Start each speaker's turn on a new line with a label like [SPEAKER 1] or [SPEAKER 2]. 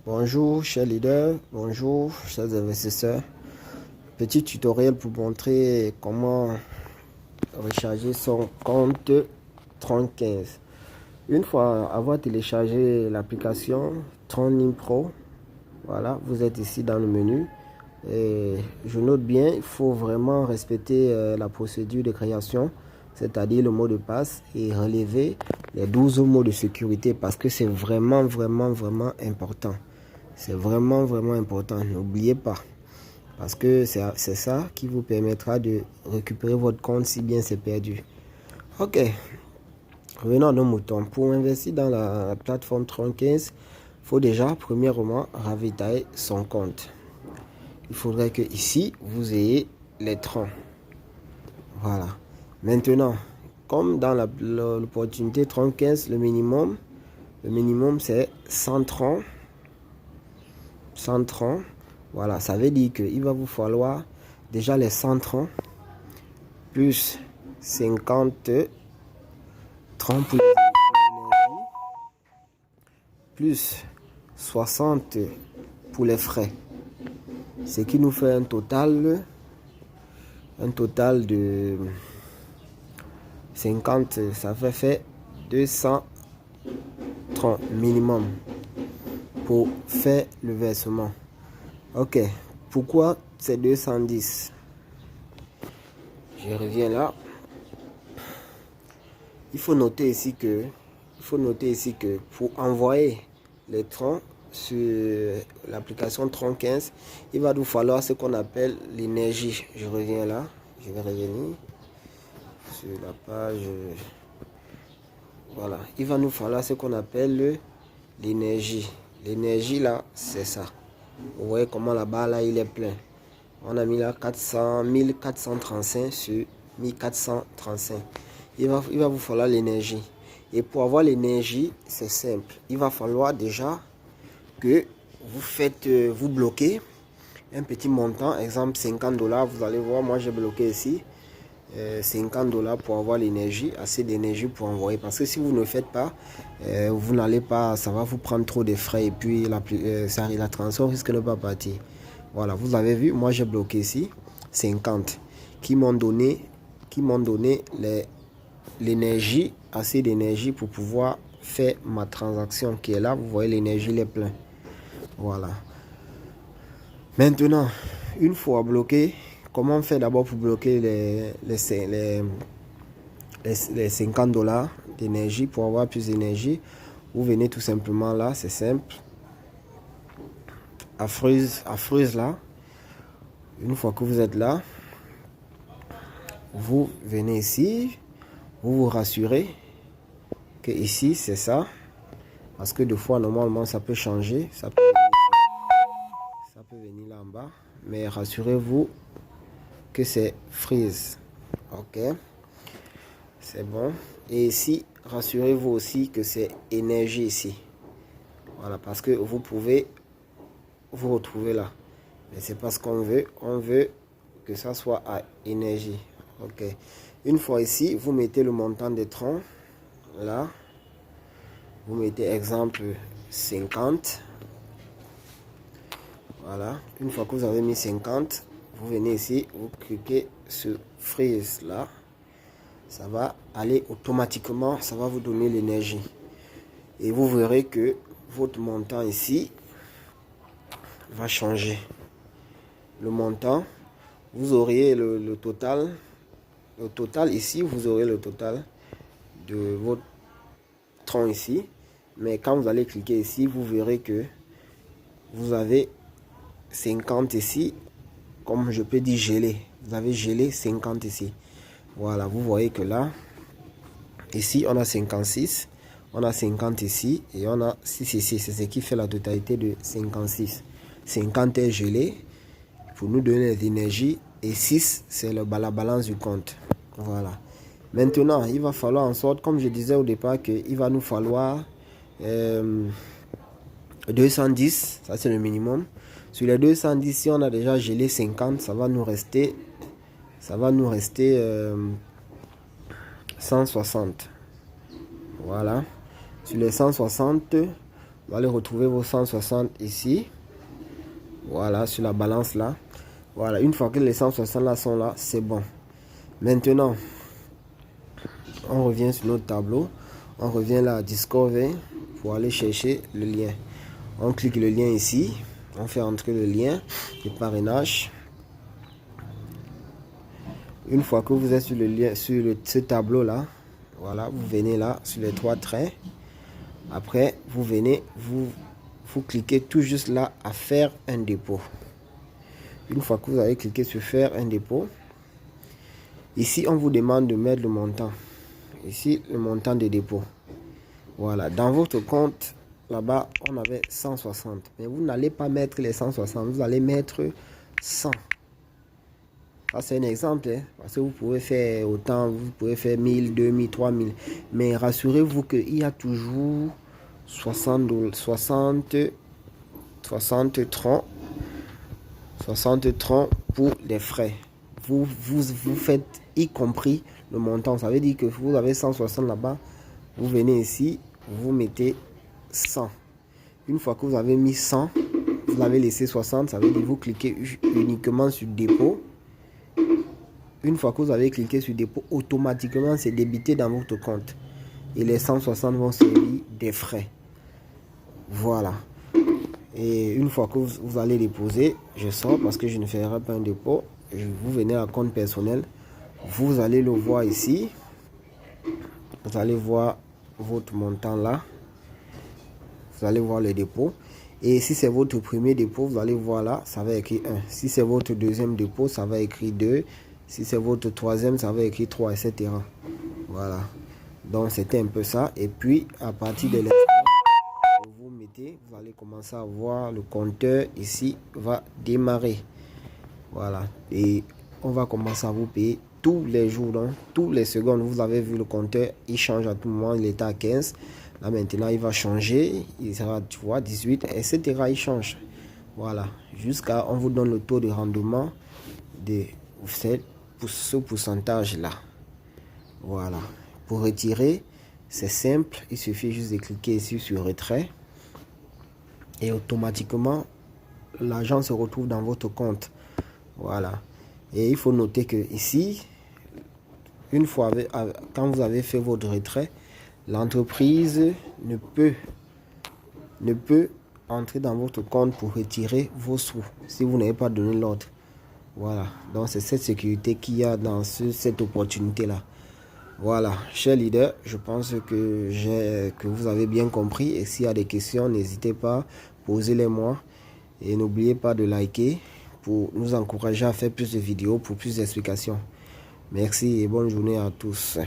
[SPEAKER 1] Bonjour chers leaders, bonjour chers investisseurs. Petit tutoriel pour montrer comment recharger son compte Tron15. Une fois avoir téléchargé l'application Tron Pro, voilà, vous êtes ici dans le menu. Et je note bien, il faut vraiment respecter la procédure de création, c'est-à-dire le mot de passe et relever les 12 mots de sécurité parce que c'est vraiment important. C'est vraiment important, n'oubliez pas. Parce que c'est ça qui vous permettra de récupérer votre compte si bien c'est perdu. Ok, revenons à nos moutons. Pour investir dans la plateforme Tron15, il faut déjà premièrement ravitailler son compte. Il faudrait que ici vous ayez les troncs. Voilà. Maintenant, comme dans l'opportunité Tron15, le minimum c'est 100 troncs. 100 troncs. Voilà, ça veut dire qu'il va vous falloir déjà les 100 troncs plus 50 troncs pour l'énergie plus 60 pour les frais. Ce qui nous fait un total de 50, ça fait 200 troncs minimum pour faire le versement. Ok, pourquoi c'est 210? Je reviens là. Il faut noter ici que pour envoyer les troncs sur l'application Tron15, il va nous falloir ce qu'on appelle l'énergie. Je reviens là, je vais revenir sur la page. Voilà, il va nous falloir ce qu'on appelle l'énergie. L'énergie là, c'est ça. Vous voyez comment là-bas là il est plein. On a mis là 1435 sur 1435. Il va vous falloir l'énergie. Et pour avoir l'énergie, c'est simple. Il va falloir déjà que vous bloquez un petit montant, exemple 50 $. Vous allez voir, moi j'ai bloqué ici 50 $ pour avoir l'énergie, assez d'énergie pour envoyer. Parce que si vous ne le faites pas, vous n'allez pas, ça va vous prendre trop de frais et puis la transaction risque de ne pas partir. Voilà, vous avez vu, moi j'ai bloqué ici 50 qui m'ont donné l'énergie, assez d'énergie pour pouvoir faire ma transaction qui est là. Vous voyez, l'énergie est pleine. Voilà. Maintenant, une fois bloqué, comment on fait d'abord pour bloquer les 50 $ d'énergie pour avoir plus d'énergie? Vous venez tout simplement là, c'est simple. À freeze là. Une fois que vous êtes là, vous venez ici, vous vous rassurez que ici c'est ça. Parce que des fois, normalement, ça peut changer. Ça peut venir là en bas. Mais rassurez-vous que c'est freeze. Ok. C'est bon. Et ici, rassurez-vous aussi que c'est énergie ici. Voilà, parce que vous pouvez vous retrouver là. Mais c'est pas ce qu'on veut. On veut que ça soit à énergie. Ok. Une fois ici, vous mettez le montant des troncs. Là. Vous mettez exemple 50. Voilà. Une fois que vous avez mis 50, vous venez ici, vous cliquez sur freeze là. Ça va aller automatiquement, ça va vous donner l'énergie. Et vous verrez que votre montant ici va changer. Le montant, vous auriez le total. Le total ici, vous aurez le total de votre tronc ici. Mais quand vous allez cliquer ici, vous verrez que vous avez 50 ici. Comme je peux dire gelé. Vous avez gelé 50 ici. Voilà, vous voyez que là, ici, on a 56. On a 50 ici et on a 6 ici. C'est ce qui fait la totalité de 56. 50 est gelé pour nous donner l'énergie. Et 6, c'est la balance du compte. Voilà. Maintenant, il va falloir en sorte, comme je disais au départ, qu'il va nous falloir 210. Ça, c'est le minimum. Sur les 210, si on a déjà gelé 50, ça va nous rester 160. Voilà. Sur les 160, Vous allez retrouver vos 160 ici. Voilà, sur la balance là. Voilà, une fois que les 160 là sont là, c'est bon. Maintenant, on revient sur notre tableau. On revient là à Discover pour aller chercher le lien. On clique le lien ici. On fait entrer le lien de parrainage. Une fois que vous êtes sur le lien, sur ce tableau là, voilà, vous venez là sur les 3 traits. Après, vous venez, vous cliquez tout juste là à faire un dépôt. Une fois que vous avez cliqué sur faire un dépôt, ici on vous demande de mettre le montant. Ici le montant de dépôt. Voilà, dans votre compte là-bas on avait 160, mais vous n'allez pas mettre les 160, vous allez mettre 100. Ça c'est un exemple, hein, parce que vous pouvez faire autant, vous pouvez faire 1000, 2000, 3000, mais rassurez-vous qu'il y a toujours 60 30 pour les frais. Vous faites y compris le montant. Ça veut dire que vous avez 160 là-bas. Vous venez ici, vous mettez 100. Une fois que vous avez mis 100, vous avez laissé 60. Ça veut dire que vous cliquez uniquement sur dépôt. Une fois que vous avez cliqué sur dépôt, automatiquement c'est débité dans votre compte. Et les 160 vont servir des frais. Voilà. Et une fois que vous allez déposer, je sors parce que je ne ferai pas un dépôt. Vous venez à compte personnel. Vous allez le voir ici. Vous allez voir votre montant là. Vous allez voir le dépôt. Et si c'est votre premier dépôt, vous allez voir là, ça va écrire 1. Si c'est votre deuxième dépôt, ça va écrire 2. Si c'est votre troisième, ça va écrire 3, etc. Voilà. Donc c'était un peu ça. Et puis à partir de l'instant où vous mettez, vous allez commencer à voir le compteur ici va démarrer. Voilà. Et on va commencer à vous payer tous les jours, donc tous les secondes. Vous avez vu le compteur, il change à tout moment. Il était à 15. Là maintenant il va changer. Il sera, tu vois, 18, etc. Il change. Voilà. Jusqu'à on vous donne le taux de rendement de ce pourcentage là. Voilà. Pour retirer, c'est simple. Il suffit juste de cliquer ici sur retrait. Et automatiquement, l'argent se retrouve dans votre compte. Voilà. Et il faut noter que ici, une fois quand vous avez fait votre retrait, l'entreprise ne peut entrer dans votre compte pour retirer vos sous si vous n'avez pas donné l'ordre. Voilà. Donc c'est cette sécurité qu'il y a dans cette opportunité là. Voilà, chers leaders, je pense que vous avez bien compris. Et s'il y a des questions, n'hésitez pas, posez-les moi. Et n'oubliez pas de liker pour nous encourager à faire plus de vidéos, pour plus d'explications. Merci et bonne journée à tous.